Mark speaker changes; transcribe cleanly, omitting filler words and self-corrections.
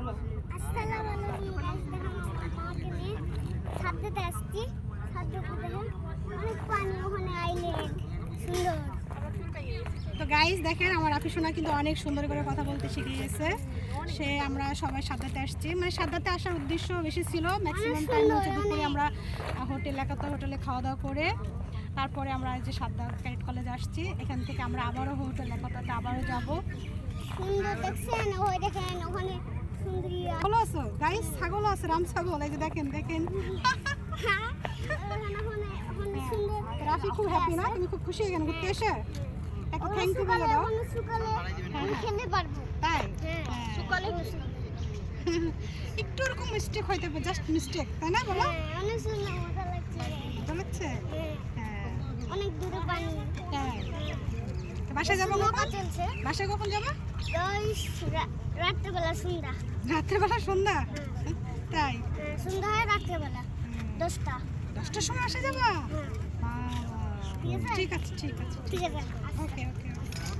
Speaker 1: বলো।
Speaker 2: আসসালামু আলাইকুম গাইস, দেখেন আমাকে নিয়ে ছাদতে আসছি। ছাদতে দেখেন অনেক পানি, ওখানে আইল্যান্ড সুন্দর।
Speaker 1: তো গাইস দেখেন আমার আফি সোনা কিন্তু অনেক সুন্দর করে কথা বলতে শিখে গেছে। সে আমরা সবাই সাদাতে আসছি, মানে সাদাতে আসার উদ্দেশ্য বেশি ছিল, ম্যাক্সিমাম টাইম হচ্ছে দুপুরে আমরা হোটেলে খাওয়া দাওয়া করে তারপরে আমরা যে সাদা ক্যাডেট কলেজে আসছি। এখান থেকে আমরা আবারও হোটেল একাতাতে আবারও যাব।
Speaker 2: সুন্দর দেখছেন, ওই দেখেন ওখানে সুন্দরী
Speaker 1: ভালো আছো গাইস? ছাগল আছে, রাম ছাগল, এই যে দেখেন দেখেন।
Speaker 2: সুন্দর।
Speaker 1: রাফি খুব হ্যাপি না? তুমি খুব খুশি এখানে ঘুরতে এসে? একটা থ্যাংক ইউ বলে দাও।
Speaker 2: সকালে আমি খেলতে পারবো।
Speaker 1: তাই
Speaker 2: হ্যাঁ, সকালে
Speaker 1: একটু এরকম মিস্টেক হইতে পারে, জাস্ট মিস্টেক, তাই না বলো?
Speaker 2: অনেক সুন্দর, মজা লাগছে।
Speaker 1: ভালো লাগছে? হ্যাঁ।
Speaker 2: অনেক দূরে পানি।
Speaker 1: তাই তো বাসায় যাবো কখন?
Speaker 2: চলছে।
Speaker 1: বাসায় কখন যাবো?
Speaker 2: রাত্রেবেলা সন্ধ্যা।
Speaker 1: রাত্রেবেলা সন্ধ্যা? তাই
Speaker 2: সন্ধ্যা হয় রাত্রেবেলা 10টা।
Speaker 1: 10টার সময় আসা যাবা?
Speaker 2: ঠিক আছে?
Speaker 1: ঠিক আছে ঠিক আছে
Speaker 2: ঠিক আছে।
Speaker 1: ওকে ওকে।